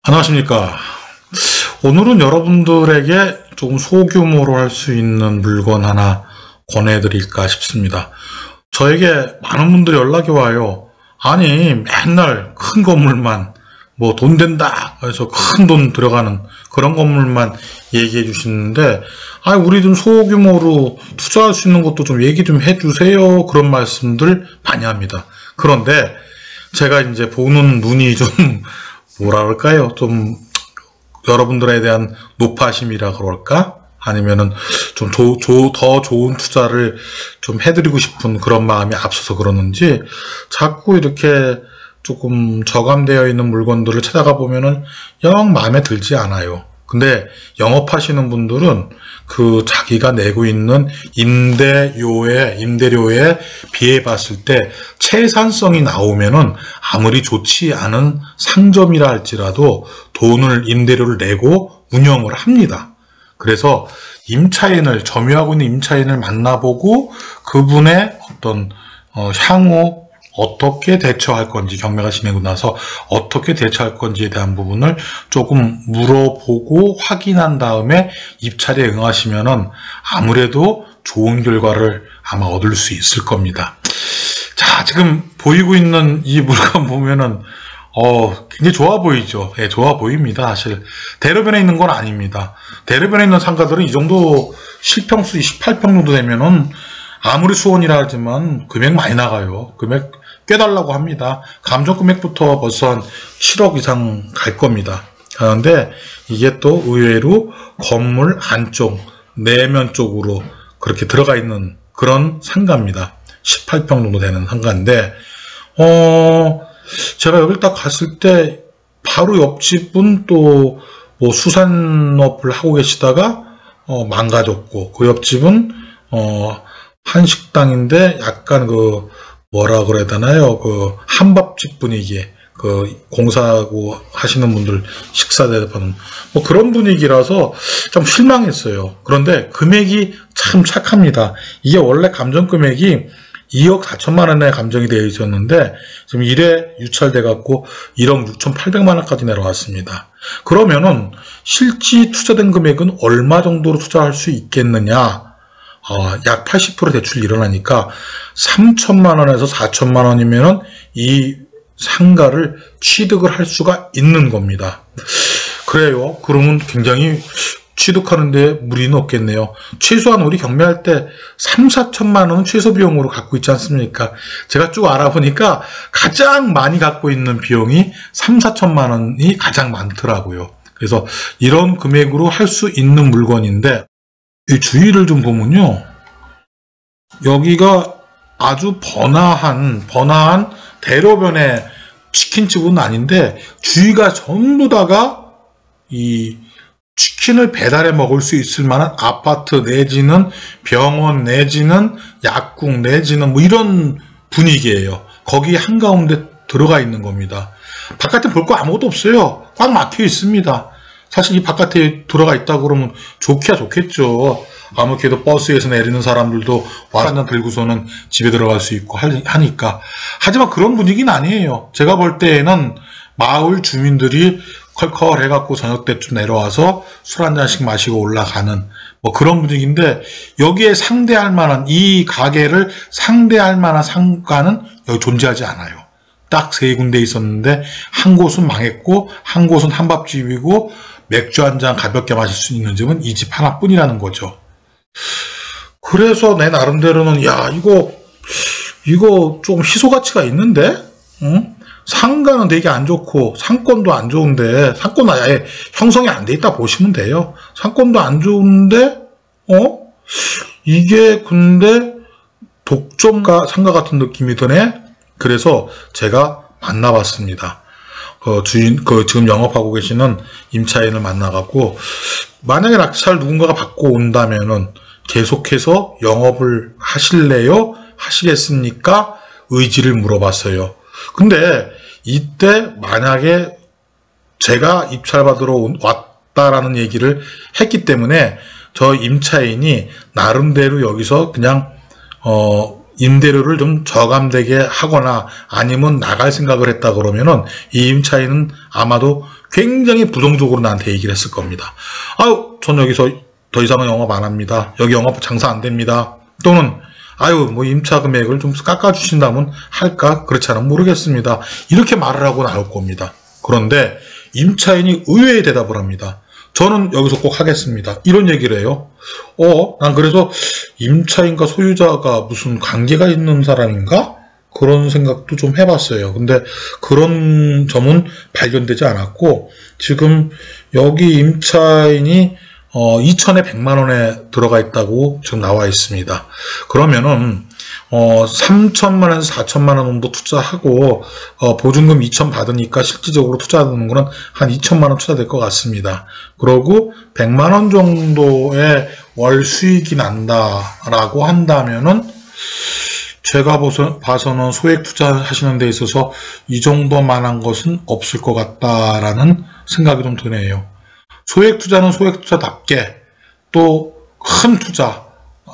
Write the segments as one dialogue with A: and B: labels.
A: 안녕하십니까. 오늘은 여러분들에게 조금 소규모로 할 수 있는 물건 하나 권해드릴까 싶습니다. 저에게 많은 분들이 연락이 와요. 아니 맨날 큰 건물만 뭐 돈 된다 해서 큰 돈 들어가는 그런 건물만 얘기해 주시는데, 아 우리 좀 소규모로 투자할 수 있는 것도 좀 얘기 좀 해주세요, 그런 말씀들 많이 합니다. 그런데 제가 이제 보는 눈이 좀 뭐라 그럴까요? 좀 여러분들에 대한 노파심이라 그럴까? 아니면은 좀 더 좋은 투자를 좀 해드리고 싶은 그런 마음이 앞서서 그러는지 자꾸 이렇게 조금 저감되어 있는 물건들을 찾아가 보면은 영 마음에 들지 않아요. 근데 영업하시는 분들은 그 자기가 내고 있는 임대료에 비해 봤을 때 채산성이 나오면은 아무리 좋지 않은 상점이라 할지라도 임대료를 내고 운영을 합니다. 그래서 임차인을, 점유하고 있는 임차인을 만나보고 그분의 어떤 향후 어떻게 대처할 건지, 경매가 진행되고 나서 어떻게 대처할 건지에 대한 부분을 조금 물어보고 확인한 다음에 입찰에 응하시면은 아무래도 좋은 결과를 아마 얻을 수 있을 겁니다. 자, 지금 보이고 있는 이 물건 보면은 굉장히 좋아 보이죠. 예, 좋아 보입니다. 사실 대로변에 있는 건 아닙니다. 대로변에 있는 상가들은 이 정도 실평수 28평 정도 되면은 아무리 수원이라 하지만 금액 많이 나가요. 금액 꽤 달라고 합니다. 감정 금액부터 벌써 한 7억 이상 갈 겁니다. 그런데 이게 또 의외로 건물 안쪽, 내면 쪽으로 그렇게 들어가 있는 그런 상가입니다. 18평 정도 되는 상가인데, 제가 여길 딱 갔을 때 바로 옆집은 또 뭐 수산업을 하고 계시다가 망가졌고, 그 옆집은 한식당인데 약간 그 뭐라 그래야 되나요? 그 한밥집 분위기, 그 공사하고 하시는 분들 식사 대접하는 뭐 그런 분위기라서 좀 실망했어요. 그런데 금액이 참 착합니다. 이게 원래 감정 금액이 2억 4천만 원에 감정이 되어 있었는데 지금 1회 유찰돼 갖고 1억 6,800만 원까지 내려왔습니다. 그러면은 실지 투자된 금액은 얼마 정도로 투자할 수 있겠느냐? 약 80% 대출이 일어나니까 3천만 원에서 4천만 원이면은 이 상가를 취득을 할 수가 있는 겁니다. 그래요. 그러면 굉장히 취득하는데 무리는 없겠네요. 최소한 우리 경매할 때 3, 4천만 원은 최소 비용으로 갖고 있지 않습니까? 제가 쭉 알아보니까 가장 많이 갖고 있는 비용이 3, 4천만 원이 가장 많더라고요. 그래서 이런 금액으로 할 수 있는 물건인데, 이 주위를 좀 보면요, 여기가 아주 번화한 대로변의 치킨집은 아닌데 주위가 전부 다가 이 치킨을 배달해 먹을 수 있을 만한 아파트 내지는 병원 내지는 약국 내지는 뭐 이런 분위기예요. 거기 한가운데 들어가 있는 겁니다. 바깥에 볼 거 아무것도 없어요. 꽉 막혀 있습니다. 사실 이 바깥에 들어가 있다 그러면 좋기야 좋겠죠. 아무래도 버스에서 내리는 사람들도 와서 들고서는 집에 들어갈 수 있고 하니까. 하지만 그런 분위기는 아니에요. 제가 볼 때에는 마을 주민들이 컬컬 해갖고 저녁 때쯤 내려와서 술 한 잔씩 마시고 올라가는 뭐 그런 분위기인데, 여기에 상대할 만한, 이 가게를 상대할 만한 상가는 여기 존재하지 않아요. 딱 세 군데 있었는데 한 곳은 망했고 한 곳은 한밥집이고 맥주 한 잔 가볍게 마실 수 있는 집은 이 집 하나뿐이라는 거죠. 그래서 내 나름대로는 야 이거 좀 희소 가치가 있는데, 응? 상가는 되게 안 좋고 상권도 안 좋은데, 상권은 아예 형성이 안 돼 있다 보시면 돼요. 상권도 안 좋은데 이게 근데 독점가 상가 같은 느낌이 드네. 그래서 제가 만나봤습니다. 지금 영업하고 계시는 임차인을 만나갖고, 만약에 낙찰 누군가가 받고 온다면은 계속해서 영업을 하실래요? 하시겠습니까? 의지를 물어봤어요. 근데 이때 만약에 제가 입찰 받으러 같다라는 얘기를 했기 때문에 저 임차인이 나름대로 여기서 그냥 임대료를 좀 저감되게 하거나 아니면 나갈 생각을 했다 그러면은 이 임차인은 아마도 굉장히 부정적으로 나한테 얘기를 했을 겁니다. 아유, 전 여기서 더 이상은 영업 안 합니다. 여기 영업 장사 안 됩니다. 또는 아유, 뭐 임차 금액을 좀 깎아주신다면 할까? 그렇지 않으면 모르겠습니다. 이렇게 말을 하고 나올 겁니다. 그런데 임차인이 의외의 대답을 합니다. 저는 여기서 꼭 하겠습니다. 이런 얘기를 해요. 난 그래서 임차인과 소유자가 무슨 관계가 있는 사람인가? 그런 생각도 좀 해봤어요. 근데 그런 점은 발견되지 않았고, 지금 여기 임차인이 2천에 100만 원에 들어가 있다고 지금 나와 있습니다. 그러면은 3천만 원에서 4천만 원 정도 투자하고 보증금 2천 받으니까 실질적으로 투자하는 거는 한 2천만 원 투자될 것 같습니다. 그러고 100만 원 정도의 월 수익이 난다라고 한다면은 제가 봐서는 소액 투자하시는 데 있어서 이 정도만한 것은 없을 것 같다라는 생각이 좀 드네요. 소액 투자는 소액 투자답게 또 큰 투자,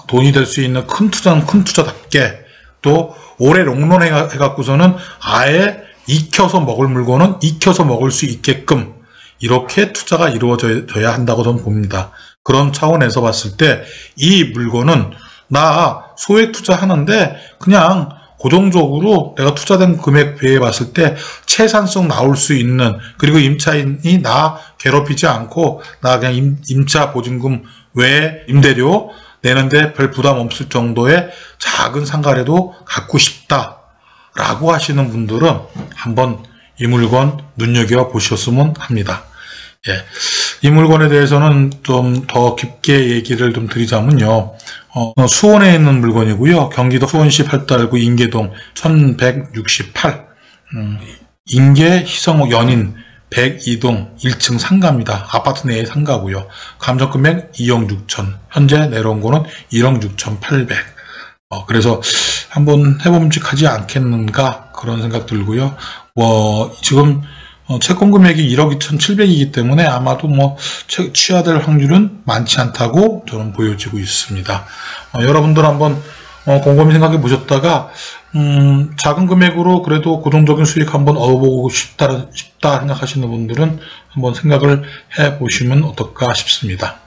A: 돈이 될 수 있는 큰 투자는 큰 투자답게 또 오래 롱런 해갖고서는 아예 익혀서 먹을 물건은 익혀서 먹을 수 있게끔 이렇게 투자가 이루어져야 한다고 저는 봅니다. 그런 차원에서 봤을 때 이 물건은 나 소액 투자하는데 그냥 고정적으로 내가 투자된 금액 비해 봤을 때 채산성 나올 수 있는, 그리고 임차인이 나 괴롭히지 않고 나 그냥 임차 보증금 외에 임대료 내는데 별 부담 없을 정도의 작은 상가라도 갖고 싶다라고 하시는 분들은 한번 이 물건 눈여겨 보셨으면 합니다. 예. 이 물건에 대해서는 좀 더 깊게 얘기를 좀 드리자면요. 수원에 있는 물건이고요. 경기도 수원시 팔달구 인계동 1168 인계 희성호 연인 102동 1층 상가입니다. 아파트 내의 상가고요. 감정금액 2억 6천, 현재 내려온 거는 1억 6,800. 그래서 한번 해봄직하지 않겠는가 그런 생각 들고요. 지금 채권 금액이 1억 2,700이기 때문에 아마도 취하될 확률은 많지 않다고 저는 보여지고 있습니다. 여러분들 한번 곰곰이 생각해 보셨다가 작은 금액으로 그래도 고정적인 수익 한번 얻어보고 싶다 생각하시는 분들은 한번 생각을 해 보시면 어떨까 싶습니다.